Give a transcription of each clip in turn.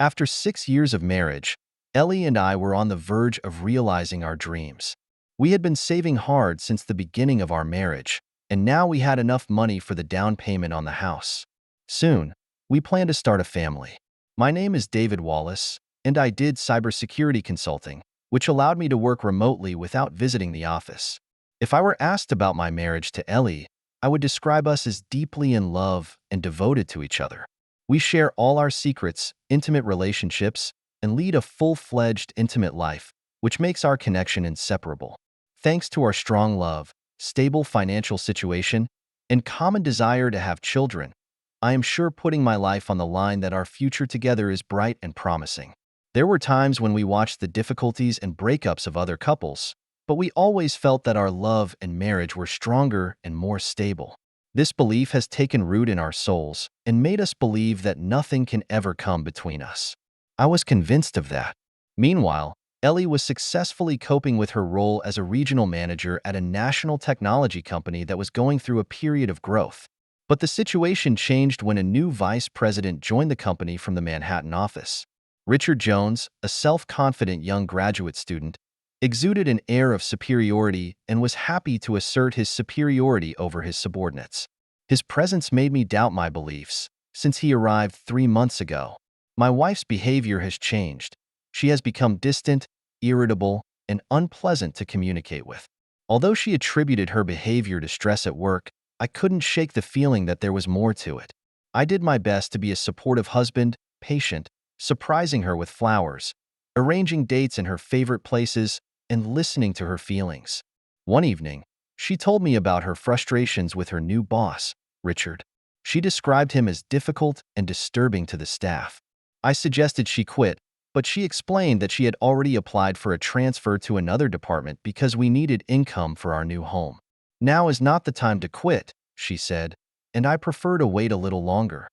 After 6 years of marriage, Ellie and I were on the verge of realizing our dreams. We had been saving hard since the beginning of our marriage, and now we had enough money for the down payment on the house. Soon, we plan to start a family. My name is David Wallace, and I did cybersecurity consulting, which allowed me to work remotely without visiting the office. If I were asked about my marriage to Ellie, I would describe us as deeply in love and devoted to each other. We share all our secrets, intimate relationships, and lead a full-fledged intimate life, which makes our connection inseparable. Thanks to our strong love, stable financial situation, and common desire to have children, I am sure putting my life on the line that our future together is bright and promising. There were times when we watched the difficulties and breakups of other couples, but we always felt that our love and marriage were stronger and more stable. This belief has taken root in our souls and made us believe that nothing can ever come between us. I was convinced of that. Meanwhile, Ellie was successfully coping with her role as a regional manager at a national technology company that was going through a period of growth. But the situation changed when a new vice president joined the company from the Manhattan office. Richard Jones, a self-confident young graduate student, exuded an air of superiority and was happy to assert his superiority over his subordinates. His presence made me doubt my beliefs, since he arrived 3 months ago. My wife's behavior has changed. She has become distant, irritable, and unpleasant to communicate with. Although she attributed her behavior to stress at work, I couldn't shake the feeling that there was more to it. I did my best to be a supportive husband, patient, surprising her with flowers, arranging dates in her favorite places, and listening to her feelings. One evening, she told me about her frustrations with her new boss, Richard. She described him as difficult and disturbing to the staff. I suggested she quit, but she explained that she had already applied for a transfer to another department because we needed income for our new home. Now is not the time to quit, she said, and I prefer to wait a little longer.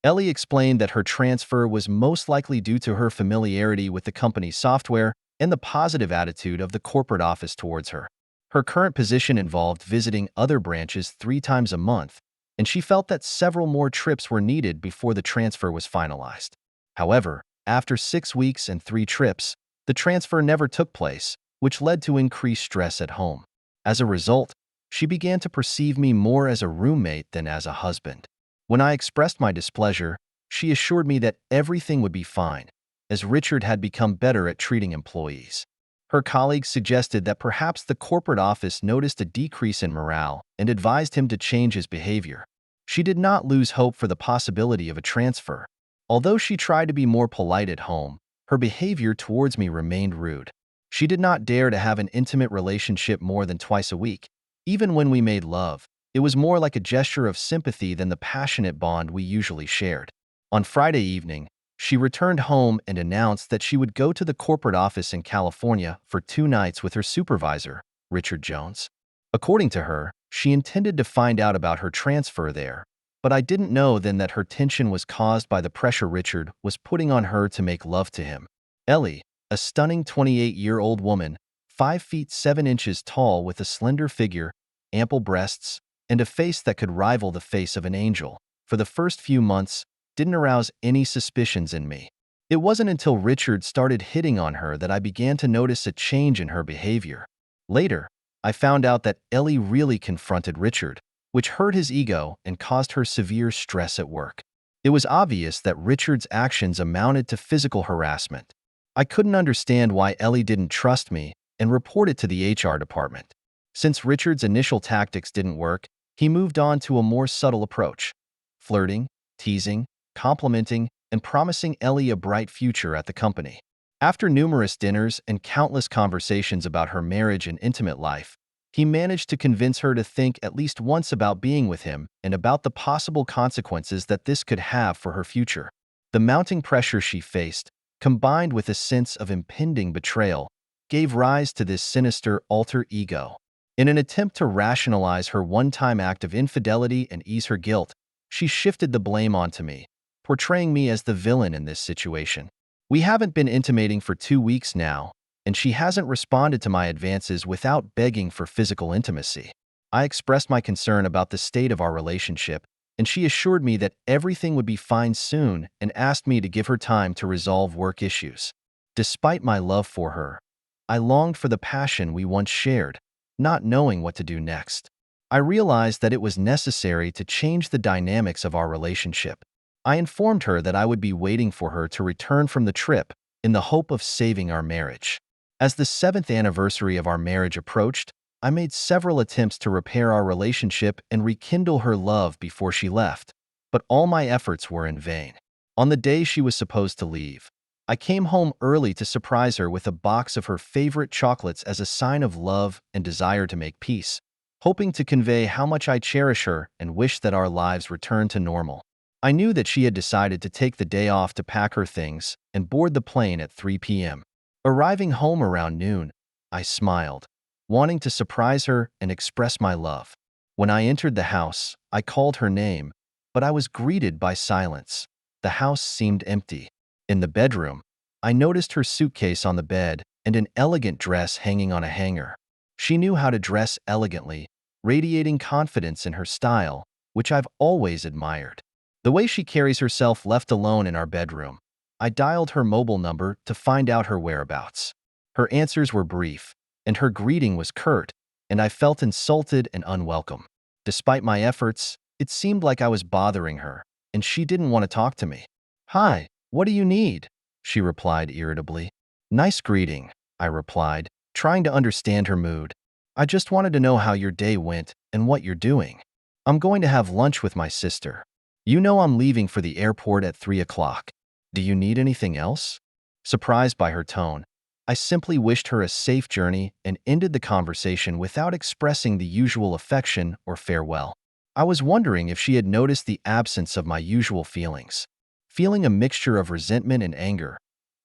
Ellie explained that her transfer was most likely due to her familiarity with the company's software and the positive attitude of the corporate office towards her. Her current position involved visiting other branches 3 times a month, and she felt that several more trips were needed before the transfer was finalized. However, after 6 weeks and 3 trips, the transfer never took place, which led to increased stress at home. As a result, she began to perceive me more as a roommate than as a husband. When I expressed my displeasure, she assured me that everything would be fine, as Richard had become better at treating employees. Her colleagues suggested that perhaps the corporate office noticed a decrease in morale and advised him to change his behavior. She did not lose hope for the possibility of a transfer. Although she tried to be more polite at home, her behavior towards me remained rude. She did not dare to have an intimate relationship more than twice a week. Even when we made love, it was more like a gesture of sympathy than the passionate bond we usually shared. On Friday evening, she returned home and announced that she would go to the corporate office in California for 2 nights with her supervisor, Richard Jones. According to her, she intended to find out about her transfer there, but I didn't know then that her tension was caused by the pressure Richard was putting on her to make love to him. Ellie, a stunning 28-year-old woman, 5 feet 7 inches tall with a slender figure, ample breasts, and a face that could rival the face of an angel, for the first few months, didn't arouse any suspicions in me. It wasn't until Richard started hitting on her that I began to notice a change in her behavior. Later, I found out that Ellie really confronted Richard, which hurt his ego and caused her severe stress at work. It was obvious that Richard's actions amounted to physical harassment. I couldn't understand why Ellie didn't trust me and report it to the HR department. Since Richard's initial tactics didn't work, he moved on to a more subtle approach: flirting, teasing, complimenting, and promising Ellie a bright future at the company. After numerous dinners and countless conversations about her marriage and intimate life, he managed to convince her to think at least once about being with him and about the possible consequences that this could have for her future. The mounting pressure she faced, combined with a sense of impending betrayal, gave rise to this sinister alter ego. In an attempt to rationalize her one-time act of infidelity and ease her guilt, she shifted the blame onto me, portraying me as the villain in this situation. We haven't been intimating for 2 weeks now, and she hasn't responded to my advances without begging for physical intimacy. I expressed my concern about the state of our relationship and she assured me that everything would be fine soon and asked me to give her time to resolve work issues. Despite my love for her, I longed for the passion we once shared, not knowing what to do next. I realized that it was necessary to change the dynamics of our relationship. I informed her that I would be waiting for her to return from the trip in the hope of saving our marriage. As the 7th anniversary of our marriage approached, I made several attempts to repair our relationship and rekindle her love before she left, but all my efforts were in vain. On the day she was supposed to leave, I came home early to surprise her with a box of her favorite chocolates as a sign of love and desire to make peace, hoping to convey how much I cherish her and wish that our lives returned to normal. I knew that she had decided to take the day off to pack her things and board the plane at 3 p.m. Arriving home around noon, I smiled, wanting to surprise her and express my love. When I entered the house, I called her name, but I was greeted by silence. The house seemed empty. In the bedroom, I noticed her suitcase on the bed and an elegant dress hanging on a hanger. She knew how to dress elegantly, radiating confidence in her style, which I've always admired. The way she carries herself left alone in our bedroom, I dialed her mobile number to find out her whereabouts. Her answers were brief, and her greeting was curt, and I felt insulted and unwelcome. Despite my efforts, it seemed like I was bothering her, and she didn't want to talk to me. "Hi, what do you need?" she replied irritably. "Nice greeting," I replied, trying to understand her mood. "I just wanted to know how your day went and what you're doing. I'm going to have lunch with my sister. You know I'm leaving for the airport at 3 o'clock. Do you need anything else?" Surprised by her tone, I simply wished her a safe journey and ended the conversation without expressing the usual affection or farewell. I was wondering if she had noticed the absence of my usual feelings. Feeling a mixture of resentment and anger,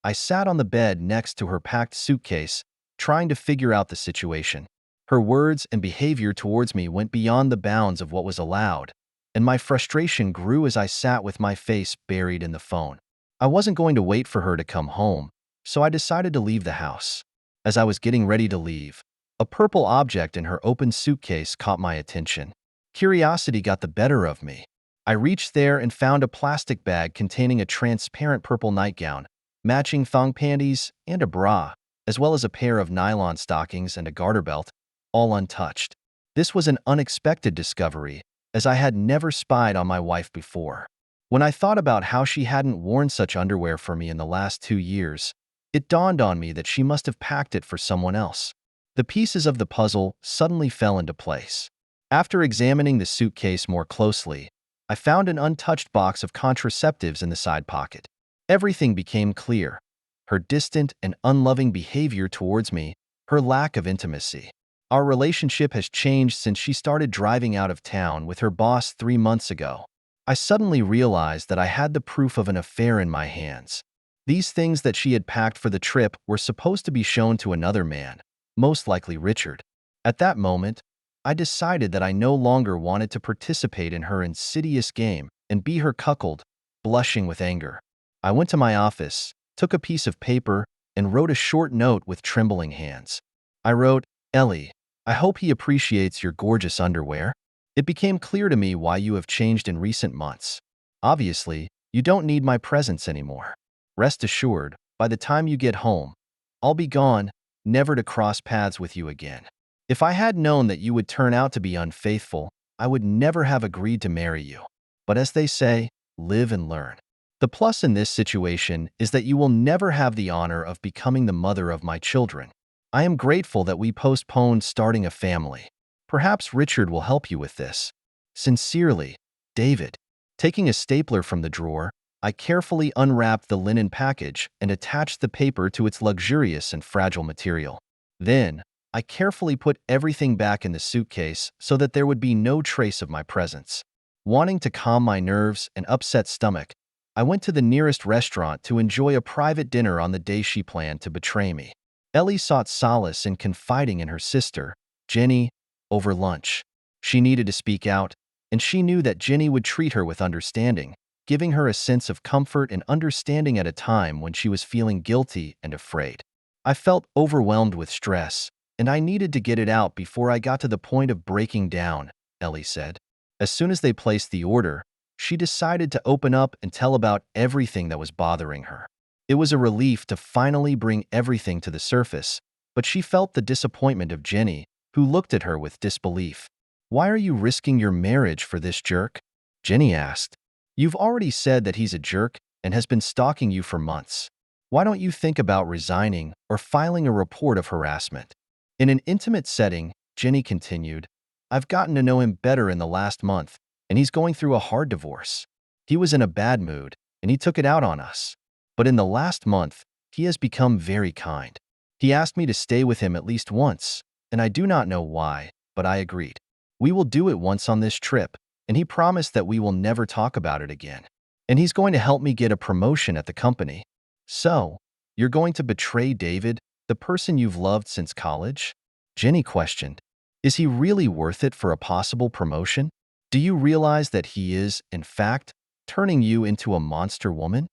I sat on the bed next to her packed suitcase, trying to figure out the situation. Her words and behavior towards me went beyond the bounds of what was allowed, and my frustration grew as I sat with my face buried in the phone. I wasn't going to wait for her to come home, so I decided to leave the house. As I was getting ready to leave, a purple object in her open suitcase caught my attention. Curiosity got the better of me. I reached there and found a plastic bag containing a transparent purple nightgown, matching thong panties, and a bra, as well as a pair of nylon stockings and a garter belt, all untouched. This was an unexpected discovery, as I had never spied on my wife before. When I thought about how she hadn't worn such underwear for me in the last 2 years, it dawned on me that she must have packed it for someone else. The pieces of the puzzle suddenly fell into place. After examining the suitcase more closely, I found an untouched box of contraceptives in the side pocket. Everything became clear: her distant and unloving behavior towards me, her lack of intimacy. Our relationship has changed since she started driving out of town with her boss 3 months ago. I suddenly realized that I had the proof of an affair in my hands. These things that she had packed for the trip were supposed to be shown to another man, most likely Richard. At that moment, I decided that I no longer wanted to participate in her insidious game and be her cuckold, blushing with anger. I went to my office, took a piece of paper, and wrote a short note with trembling hands. I wrote, "Ellie, I hope he appreciates your gorgeous underwear. It became clear to me why you have changed in recent months. Obviously, you don't need my presence anymore. Rest assured, by the time you get home, I'll be gone, never to cross paths with you again. If I had known that you would turn out to be unfaithful, I would never have agreed to marry you. But as they say, live and learn. The plus in this situation is that you will never have the honor of becoming the mother of my children. I am grateful that we postponed starting a family. Perhaps Richard will help you with this. Sincerely, David." Taking a stapler from the drawer, I carefully unwrapped the linen package and attached the paper to its luxurious and fragile material. Then, I carefully put everything back in the suitcase so that there would be no trace of my presence. Wanting to calm my nerves and upset stomach, I went to the nearest restaurant to enjoy a private dinner on the day she planned to betray me. Ellie sought solace in confiding in her sister, Jenny, over lunch. She needed to speak out, and she knew that Jenny would treat her with understanding, giving her a sense of comfort and understanding at a time when she was feeling guilty and afraid. I felt overwhelmed with stress, and I needed to get it out before I got to the point of breaking down, Ellie said. As soon as they placed the order, she decided to open up and tell about everything that was bothering her. It was a relief to finally bring everything to the surface, but she felt the disappointment of Jenny, who looked at her with disbelief. "Why are you risking your marriage for this jerk?" Jenny asked. "You've already said that he's a jerk and has been stalking you for months. Why don't you think about resigning or filing a report of harassment?" In an intimate setting, Jenny continued, "I've gotten to know him better in the last month, and he's going through a hard divorce. He was in a bad mood, and he took it out on us. But in the last month, he has become very kind. He asked me to stay with him at least once, and I do not know why, but I agreed. We will do it once on this trip, and he promised that we will never talk about it again. And he's going to help me get a promotion at the company. So, you're going to betray David, the person you've loved since college?" Jenny questioned. "Is he really worth it for a possible promotion? Do you realize that he is, in fact, turning you into a monster woman?"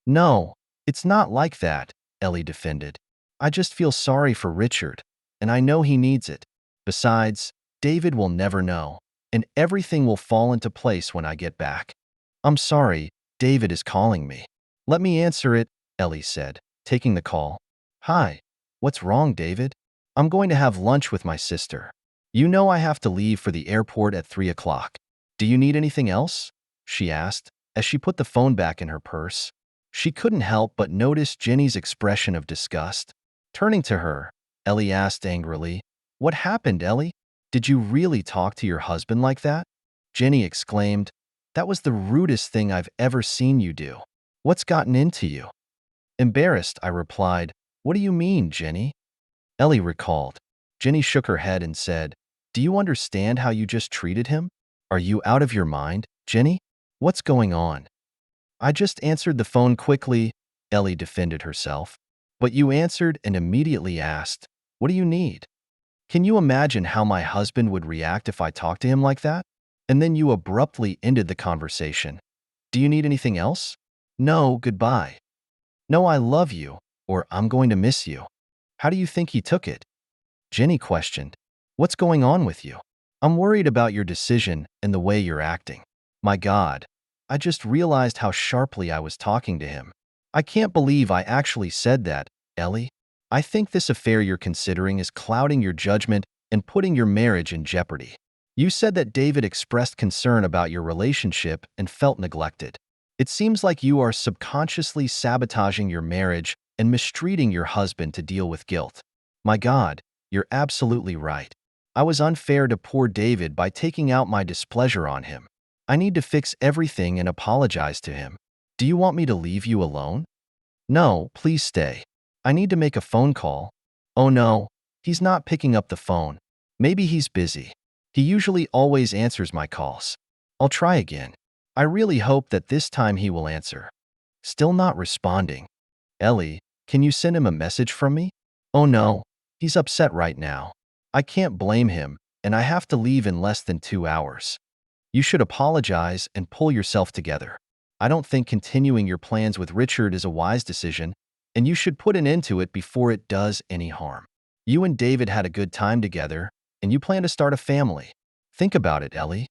"No, it's not like that," Ellie defended. "I just feel sorry for Richard, and I know he needs it. Besides, David will never know, and everything will fall into place when I get back. I'm sorry, David is calling me." "Let me answer it," Ellie said, taking the call. "Hi, what's wrong, David? I'm going to have lunch with my sister. You know I have to leave for the airport at 3 o'clock. Do you need anything else?" she asked, as she put the phone back in her purse. She couldn't help but notice Jenny's expression of disgust. Turning to her, Ellie asked angrily, "What happened, Ellie? Did you really talk to your husband like that?" Jenny exclaimed, "That was the rudest thing I've ever seen you do. What's gotten into you?" Embarrassed, I replied, "What do you mean, Jenny?" Ellie recalled. Jenny shook her head and said, "Do you understand how you just treated him? Are you out of your mind, Jenny? What's going on?" "I just answered the phone quickly," Ellie defended herself. "But you answered and immediately asked, 'What do you need?' Can you imagine how my husband would react if I talked to him like that? And then you abruptly ended the conversation. Do you need anything else? No, goodbye. No, I love you, or I'm going to miss you." "How do you think he took it?" Jenny questioned. "What's going on with you? I'm worried about your decision and the way you're acting. My God, I just realized how sharply I was talking to him. I can't believe I actually said that, Ellie. I think this affair you're considering is clouding your judgment and putting your marriage in jeopardy. You said that David expressed concern about your relationship and felt neglected. It seems like you are subconsciously sabotaging your marriage and mistreating your husband to deal with guilt. My God, you're absolutely right. I was unfair to poor David by taking out my displeasure on him. I need to fix everything and apologize to him. Do you want me to leave you alone?" "No, please stay. I need to make a phone call." "Oh no, he's not picking up the phone. Maybe he's busy. He usually always answers my calls. I'll try again. I really hope that this time he will answer." Still not responding. "Ellie, can you send him a message from me?" "Oh no, he's upset right now. I can't blame him, and I have to leave in less than 2 hours. You should apologize and pull yourself together. I don't think continuing your plans with Richard is a wise decision, and you should put an end to it before it does any harm. You and David had a good time together, and you plan to start a family. Think about it, Ellie.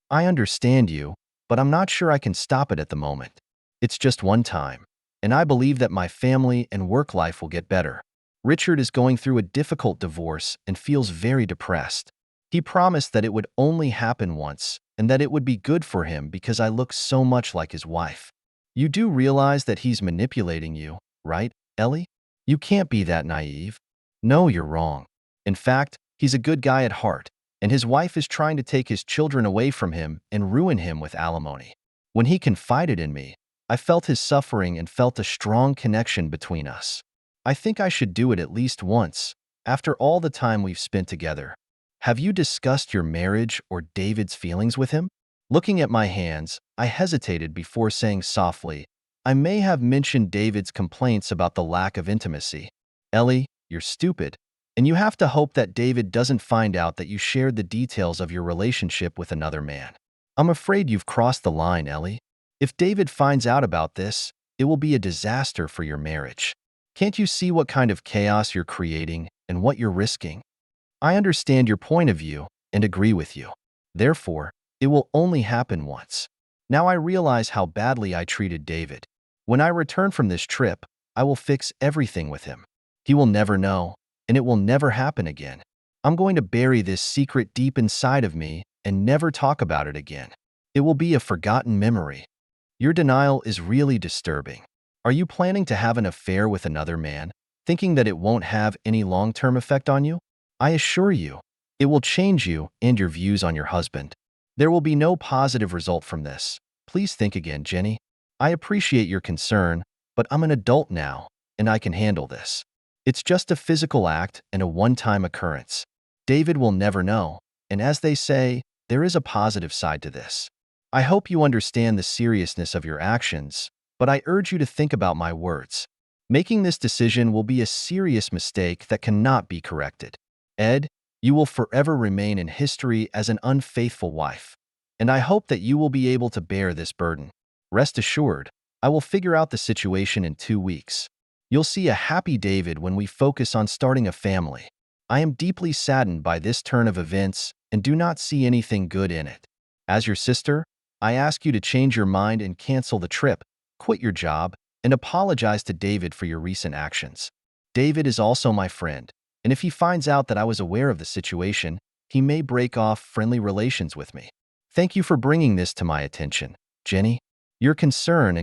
I understand you, but I'm not sure I can stop it at the moment. It's just one time, and I believe that my family and work life will get better. Richard is going through a difficult divorce and feels very depressed. He promised that it would only happen once and that it would be good for him because I look so much like his wife. You do realize that he's manipulating you, right, Ellie? You can't be that naive. No, you're wrong. In fact, he's a good guy at heart, and his wife is trying to take his children away from him and ruin him with alimony. When he confided in me, I felt his suffering and felt a strong connection between us. I think I should do it at least once, after all the time we've spent together. Have you discussed your marriage or David's feelings with him?" Looking at my hands, I hesitated before saying softly, "I may have mentioned David's complaints about the lack of intimacy." "Ellie, you're stupid, and you have to hope that David doesn't find out that you shared the details of your relationship with another man. I'm afraid you've crossed the line, Ellie. If David finds out about this, it will be a disaster for your marriage. Can't you see what kind of chaos you're creating and what you're risking? I understand your point of view and agree with you. Therefore, It will only happen once. Now I realize how badly I treated David. When I return from this trip, I will fix everything with him. He will never know, and it will never happen again. I'm going to bury this secret deep inside of me and never talk about it again. It will be a forgotten memory. Your denial is really disturbing. Are you planning to have an affair with another man, thinking that it won't have any long-term effect on you? I assure you, it will change you and your views on your husband. There will be no positive result from this. Please think again, Jenny. I appreciate your concern, but I'm an adult now, and I can handle this. It's just a physical act and a one-time occurrence. David will never know, and as they say, there is a positive side to this. I hope you understand the seriousness of your actions, but I urge you to think about my words. Making this decision will be a serious mistake that cannot be corrected. Ed, you will forever remain in history as an unfaithful wife, and I hope that you will be able to bear this burden. Rest assured, I will figure out the situation in 2 weeks. You'll see a happy David when we focus on starting a family. I am deeply saddened by this turn of events and do not see anything good in it. As your sister, I ask you to change your mind and cancel the trip, quit your job, and apologize to David for your recent actions. David is also my friend, and if he finds out that I was aware of the situation, he may break off friendly relations with me. Thank you for bringing this to my attention, Jenny. Your concern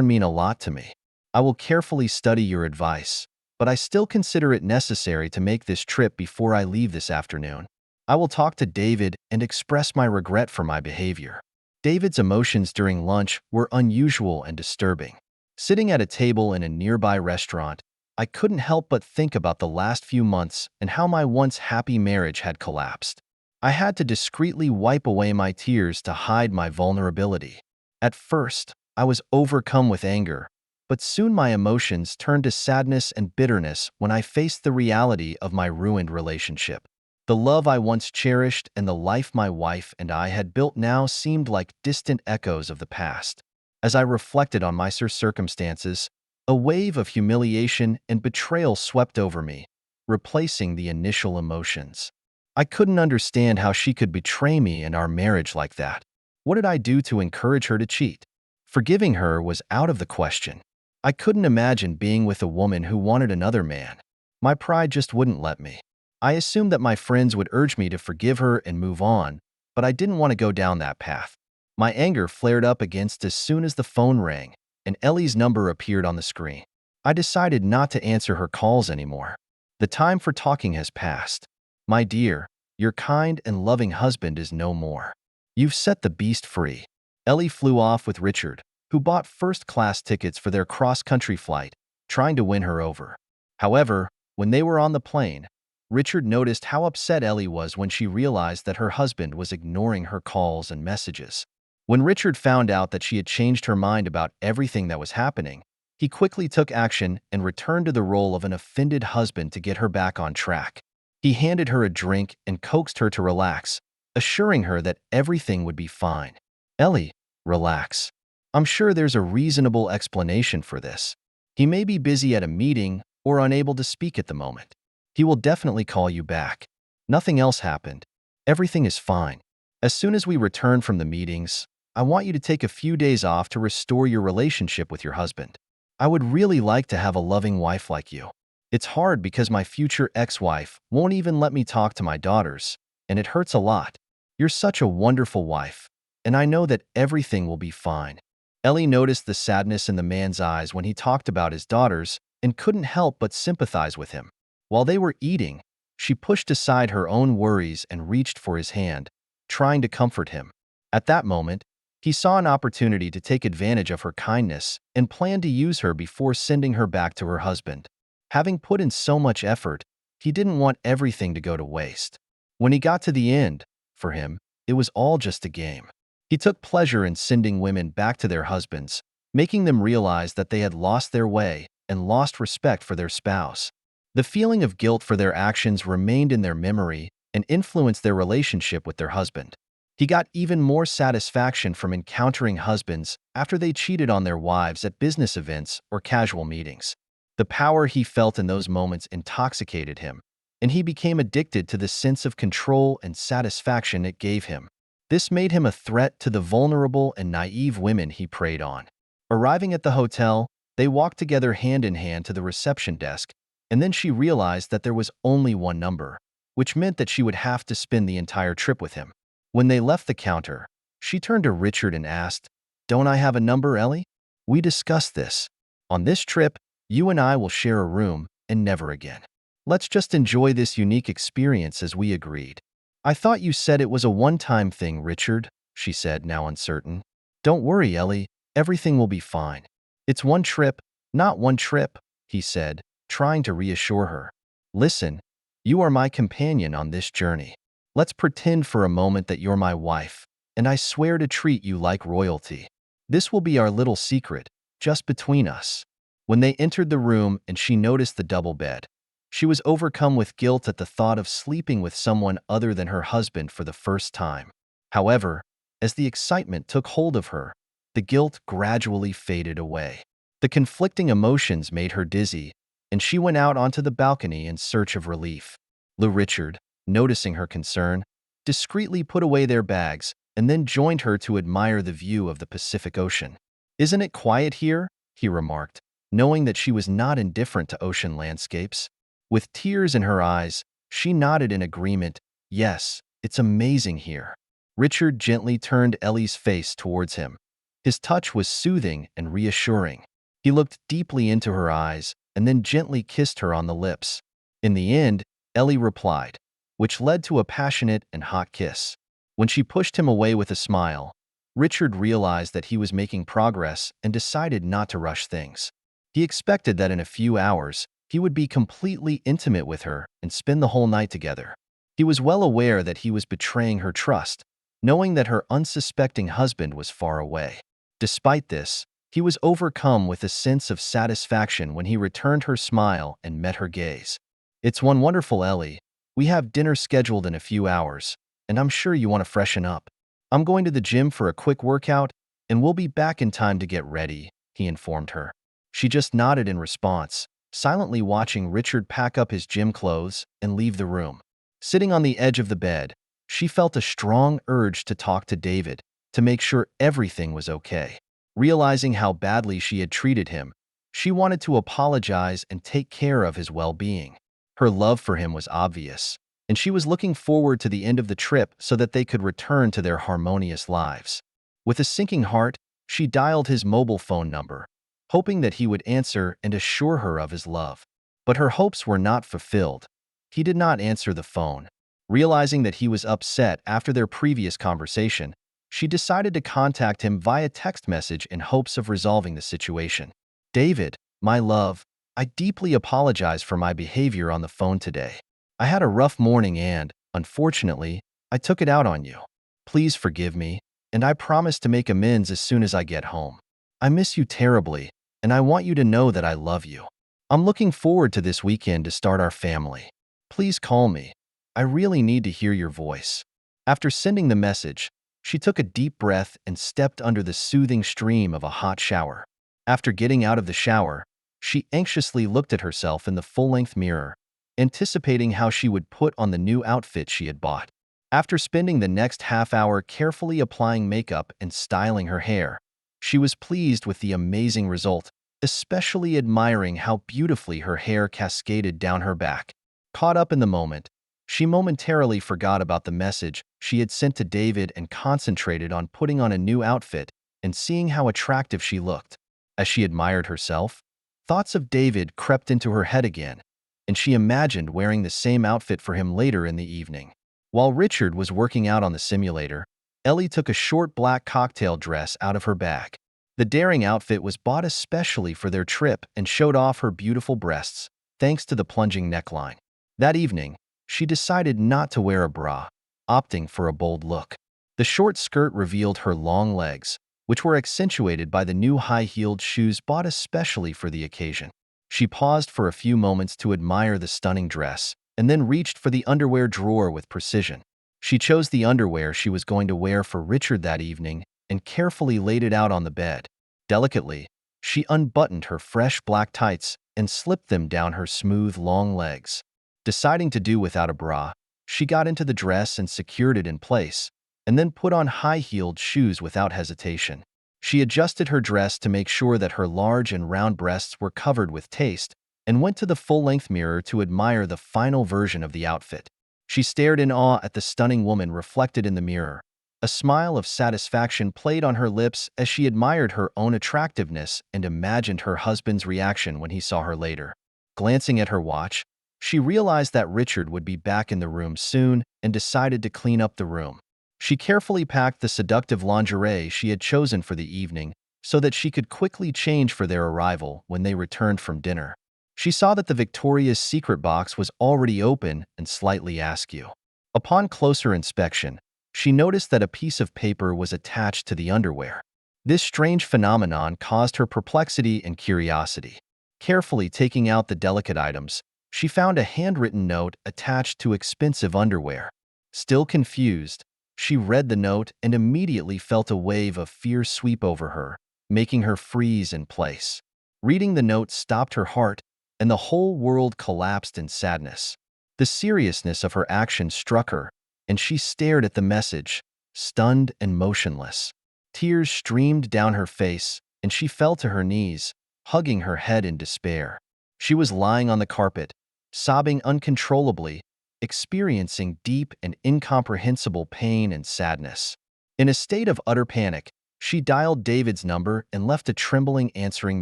mean a lot to me. I will carefully study your advice, but I still consider it necessary to make this trip before I leave this afternoon. I will talk to David and express my regret for my behavior. David's emotions during lunch were unusual and disturbing. Sitting at a table in a nearby restaurant, I couldn't help but think about the last few months and how my once happy marriage had collapsed. I had to discreetly wipe away my tears to hide my vulnerability. At first, I was overcome with anger, but soon my emotions turned to sadness and bitterness when I faced the reality of my ruined relationship. The love I once cherished and the life my wife and I had built now seemed like distant echoes of the past. As I reflected on my circumstances, a wave of humiliation and betrayal swept over me, replacing the initial emotions. I couldn't understand how she could betray me and our marriage like that. What did I do to encourage her to cheat? Forgiving her was out of the question. I couldn't imagine being with a woman who wanted another man. My pride just wouldn't let me. I assumed that my friends would urge me to forgive her and move on, but I didn't want to go down that path. My anger flared up against as soon as the phone rang, and Ellie's number appeared on the screen. I decided not to answer her calls anymore. The time for talking has passed. My dear, your kind and loving husband is no more. You've set the beast free. Ellie flew off with Richard, who bought first-class tickets for their cross-country flight, trying to win her over. However, when they were on the plane, Richard noticed how upset Ellie was when she realized that her husband was ignoring her calls and messages. When Richard found out that she had changed her mind about everything that was happening, he quickly took action and returned to the role of an offended husband to get her back on track. He handed her a drink and coaxed her to relax, assuring her that everything would be fine. Ellie, relax. I'm sure there's a reasonable explanation for this. He may be busy at a meeting or unable to speak at the moment. He will definitely call you back. Nothing else happened. Everything is fine. As soon as we return from the meetings, I want you to take a few days off to restore your relationship with your husband. I would really like to have a loving wife like you. It's hard because my future ex-wife won't even let me talk to my daughters, and it hurts a lot. You're such a wonderful wife, and I know that everything will be fine. Ellie noticed the sadness in the man's eyes when he talked about his daughters and couldn't help but sympathize with him. While they were eating, she pushed aside her own worries and reached for his hand, trying to comfort him. At that moment, he saw an opportunity to take advantage of her kindness and planned to use her before sending her back to her husband. Having put in so much effort, he didn't want everything to go to waste. When he got to the end, for him, it was all just a game. He took pleasure in sending women back to their husbands, making them realize that they had lost their way and lost respect for their spouse. The feeling of guilt for their actions remained in their memory and influenced their relationship with their husband. He got even more satisfaction from encountering husbands after they cheated on their wives at business events or casual meetings. The power he felt in those moments intoxicated him, and he became addicted to the sense of control and satisfaction it gave him. This made him a threat to the vulnerable and naive women he preyed on. Arriving at the hotel, they walked together hand in hand to the reception desk, and then she realized that there was only one number, which meant that she would have to spend the entire trip with him. When they left the counter, she turned to Richard and asked, "Don't I have a number, Ellie? We discussed this. On this trip, you and I will share a room and never again. Let's just enjoy this unique experience as we agreed." "I thought you said it was a one-time thing, Richard," she said, now uncertain. "Don't worry, Ellie. Everything will be fine. It's one trip, not one trip," he said, trying to reassure her. "Listen, you are my companion on this journey. Let's pretend for a moment that you're my wife, and I swear to treat you like royalty. This will be our little secret, just between us." When they entered the room and she noticed the double bed, she was overcome with guilt at the thought of sleeping with someone other than her husband for the first time. However, as the excitement took hold of her, the guilt gradually faded away. The conflicting emotions made her dizzy, and she went out onto the balcony in search of relief. Richard, noticing her concern, discreetly put away their bags and then joined her to admire the view of the Pacific Ocean. "Isn't it quiet here?" he remarked, knowing that she was not indifferent to ocean landscapes. With tears in her eyes, she nodded in agreement. "Yes, it's amazing here." Richard gently turned Ellie's face towards him. His touch was soothing and reassuring. He looked deeply into her eyes and then gently kissed her on the lips. In the end, Ellie replied, which led to a passionate and hot kiss. When she pushed him away with a smile, Richard realized that he was making progress and decided not to rush things. He expected that in a few hours, he would be completely intimate with her and spend the whole night together. He was well aware that he was betraying her trust, knowing that her unsuspecting husband was far away. Despite this, he was overcome with a sense of satisfaction when he returned her smile and met her gaze. "It's one wonderful, Ellie. We have dinner scheduled in a few hours, and I'm sure you want to freshen up. I'm going to the gym for a quick workout, and we'll be back in time to get ready," he informed her. She just nodded in response, silently watching Richard pack up his gym clothes and leave the room. Sitting on the edge of the bed, she felt a strong urge to talk to David to make sure everything was okay. Realizing how badly she had treated him, she wanted to apologize and take care of his well-being. Her love for him was obvious, and she was looking forward to the end of the trip so that they could return to their harmonious lives. With a sinking heart, she dialed his mobile phone number, hoping that he would answer and assure her of his love. But her hopes were not fulfilled. He did not answer the phone. Realizing that he was upset after their previous conversation, she decided to contact him via text message in hopes of resolving the situation. "David, my love, I deeply apologize for my behavior on the phone today. I had a rough morning and, unfortunately, I took it out on you. Please forgive me, and I promise to make amends as soon as I get home. I miss you terribly, and I want you to know that I love you. I'm looking forward to this weekend to start our family. Please call me. I really need to hear your voice." After sending the message, she took a deep breath and stepped under the soothing stream of a hot shower. After getting out of the shower, she anxiously looked at herself in the full-length mirror, anticipating how she would put on the new outfit she had bought. After spending the next half hour carefully applying makeup and styling her hair, she was pleased with the amazing result, especially admiring how beautifully her hair cascaded down her back. Caught up in the moment, she momentarily forgot about the message she had sent to David and concentrated on putting on a new outfit and seeing how attractive she looked. As she admired herself, thoughts of David crept into her head again, and she imagined wearing the same outfit for him later in the evening. While Richard was working out on the simulator, Ellie took a short black cocktail dress out of her bag. The daring outfit was bought especially for their trip and showed off her beautiful breasts, thanks to the plunging neckline. That evening, she decided not to wear a bra, opting for a bold look. The short skirt revealed her long legs, which were accentuated by the new high-heeled shoes bought especially for the occasion. She paused for a few moments to admire the stunning dress, and then reached for the underwear drawer with precision. She chose the underwear she was going to wear for Richard that evening and carefully laid it out on the bed. Delicately, she unbuttoned her fresh black tights and slipped them down her smooth, long legs. Deciding to do without a bra, she got into the dress and secured it in place, and then put on high-heeled shoes without hesitation. She adjusted her dress to make sure that her large and round breasts were covered with taste, and went to the full-length mirror to admire the final version of the outfit. She stared in awe at the stunning woman reflected in the mirror. A smile of satisfaction played on her lips as she admired her own attractiveness and imagined her husband's reaction when he saw her later. Glancing at her watch, she realized that Richard would be back in the room soon and decided to clean up the room. She carefully packed the seductive lingerie she had chosen for the evening so that she could quickly change for their arrival when they returned from dinner. She saw that the Victoria's Secret box was already open and slightly askew. Upon closer inspection, she noticed that a piece of paper was attached to the underwear. This strange phenomenon caused her perplexity and curiosity. Carefully taking out the delicate items, she found a handwritten note attached to expensive underwear. Still confused, she read the note and immediately felt a wave of fear sweep over her, making her freeze in place. Reading the note stopped her heart, and the whole world collapsed in sadness. The seriousness of her action struck her, and she stared at the message, stunned and motionless. Tears streamed down her face, and she fell to her knees, hugging her head in despair. She was lying on the carpet, sobbing uncontrollably, experiencing deep and incomprehensible pain and sadness. In a state of utter panic, she dialed David's number and left a trembling answering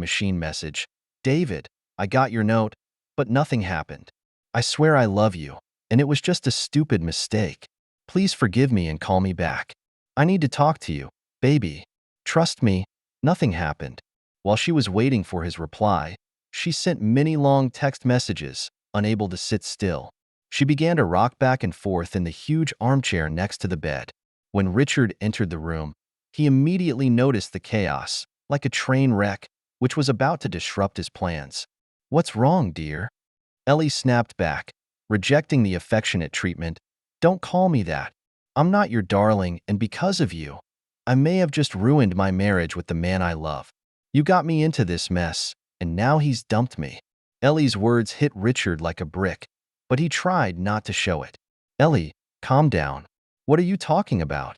machine message. "David, I got your note, but nothing happened. I swear I love you, and it was just a stupid mistake. Please forgive me and call me back. I need to talk to you, baby. Trust me, nothing happened." While she was waiting for his reply, she sent many long text messages, unable to sit still. She began to rock back and forth in the huge armchair next to the bed. When Richard entered the room, he immediately noticed the chaos, like a train wreck, which was about to disrupt his plans. "What's wrong, dear?" Ellie snapped back, rejecting the affectionate treatment. "Don't call me that. I'm not your darling, and because of you, I may have just ruined my marriage with the man I love. You got me into this mess, and now he's dumped me." Ellie's words hit Richard like a brick, but he tried not to show it. "Ellie, calm down. What are you talking about?"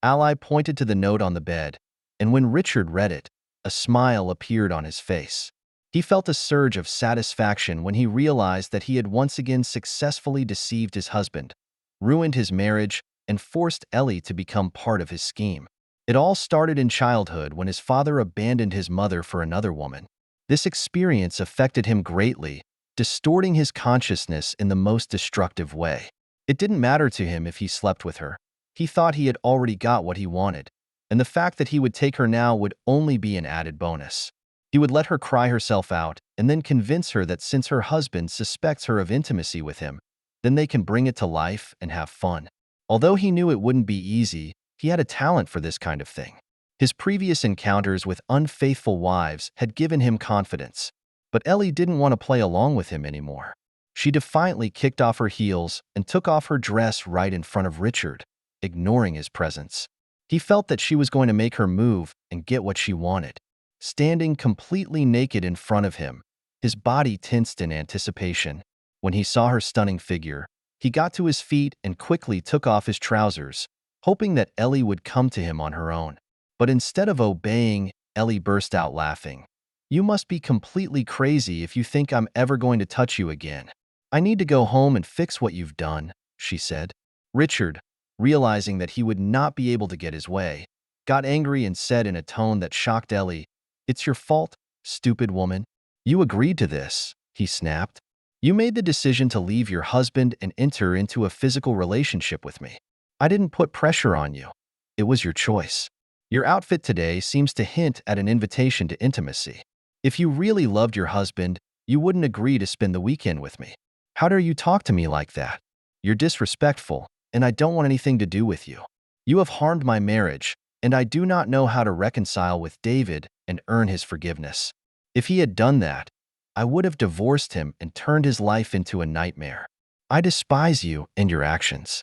Ally pointed to the note on the bed, and when Richard read it, a smile appeared on his face. He felt a surge of satisfaction when he realized that he had once again successfully deceived his husband, ruined his marriage, and forced Ellie to become part of his scheme. It all started in childhood when his father abandoned his mother for another woman. This experience affected him greatly, distorting his consciousness in the most destructive way. It didn't matter to him if he slept with her. He thought he had already got what he wanted, and the fact that he would take her now would only be an added bonus. He would let her cry herself out and then convince her that since her husband suspects her of intimacy with him, then they can bring it to life and have fun. Although he knew it wouldn't be easy, he had a talent for this kind of thing. His previous encounters with unfaithful wives had given him confidence, but Ellie didn't want to play along with him anymore. She defiantly kicked off her heels and took off her dress right in front of Richard, ignoring his presence. He felt that she was going to make her move and get what she wanted. Standing completely naked in front of him, his body tensed in anticipation. When he saw her stunning figure, he got to his feet and quickly took off his trousers, hoping that Ellie would come to him on her own. But instead of obeying, Ellie burst out laughing. "You must be completely crazy if you think I'm ever going to touch you again. I need to go home and fix what you've done," she said. Richard, realizing that he would not be able to get his way, got angry and said in a tone that shocked Ellie, "It's your fault, stupid woman. You agreed to this," he snapped. "You made the decision to leave your husband and enter into a physical relationship with me. I didn't put pressure on you. It was your choice. Your outfit today seems to hint at an invitation to intimacy. If you really loved your husband, you wouldn't agree to spend the weekend with me. How dare you talk to me like that? You're disrespectful, and I don't want anything to do with you. You have harmed my marriage, and I do not know how to reconcile with David and earn his forgiveness. If he had done that, I would have divorced him and turned his life into a nightmare. I despise you and your actions."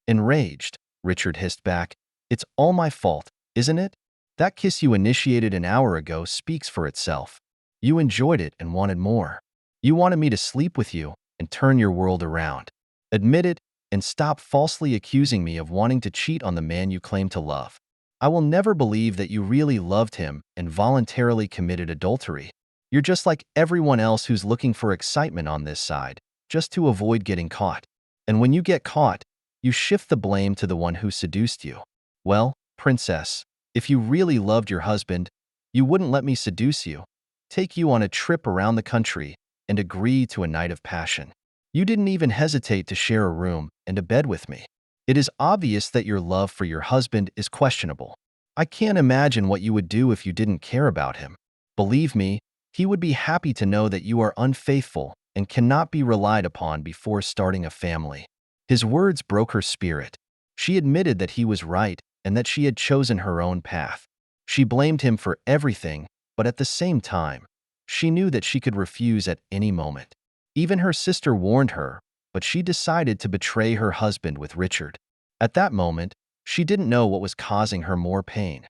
Enraged, Richard hissed back, "It's all my fault, isn't it? That kiss you initiated an hour ago speaks for itself. You enjoyed it and wanted more. You wanted me to sleep with you and turn your world around. Admit it, and stop falsely accusing me of wanting to cheat on the man you claim to love. I will never believe that you really loved him and voluntarily committed adultery. You're just like everyone else who's looking for excitement on this side, just to avoid getting caught. And when you get caught, you shift the blame to the one who seduced you. Well, princess, if you really loved your husband, you wouldn't let me seduce you, take you on a trip around the country, and agree to a night of passion. You didn't even hesitate to share a room and a bed with me. It is obvious that your love for your husband is questionable. I can't imagine what you would do if you didn't care about him. Believe me, he would be happy to know that you are unfaithful and cannot be relied upon before starting a family. His words broke her spirit. She admitted that he was right and that she had chosen her own path. She blamed him for everything, but at the same time, she knew that she could refuse at any moment. Even her sister warned her, but she decided to betray her husband with Richard. At that moment, she didn't know what was causing her more pain.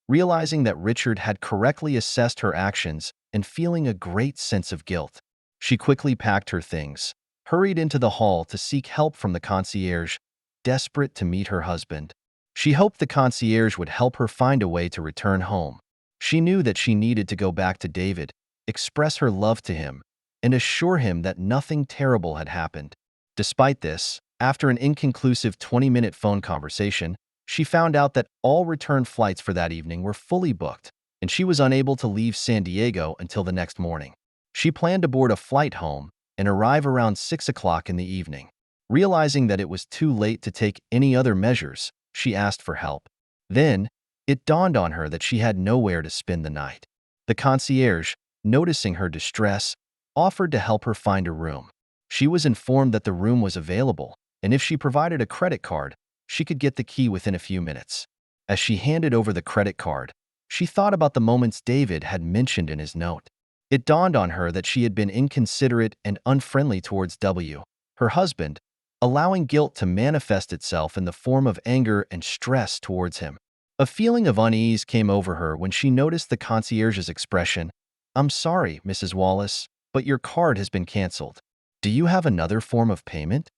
Realizing that Richard had correctly assessed her actions and feeling a great sense of guilt, she quickly packed her things, hurried into the hall to seek help from the concierge, desperate to meet her husband. She hoped the concierge would help her find a way to return home. She knew that she needed to go back to David, express her love to him, and assure him that nothing terrible had happened. Despite this, after an inconclusive 20-minute phone conversation, she found out that all return flights for that evening were fully booked, and she was unable to leave San Diego until the next morning. She planned to board a flight home and arrive around 6 o'clock in the evening. Realizing that it was too late to take any other measures, she asked for help. Then, it dawned on her that she had nowhere to spend the night. The concierge, noticing her distress, offered to help her find a room. She was informed that the room was available, and if she provided a credit card, she could get the key within a few minutes. As she handed over the credit card, she thought about the moments David had mentioned in his note. It dawned on her that she had been inconsiderate and unfriendly towards W, her husband, allowing guilt to manifest itself in the form of anger and stress towards him. A feeling of unease came over her when she noticed the concierge's expression. "I'm sorry, Mrs. Wallace, but your card has been canceled. Do you have another form of payment?"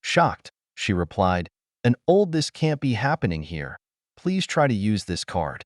Shocked, she replied, "This can't be happening here. Please try to use this card."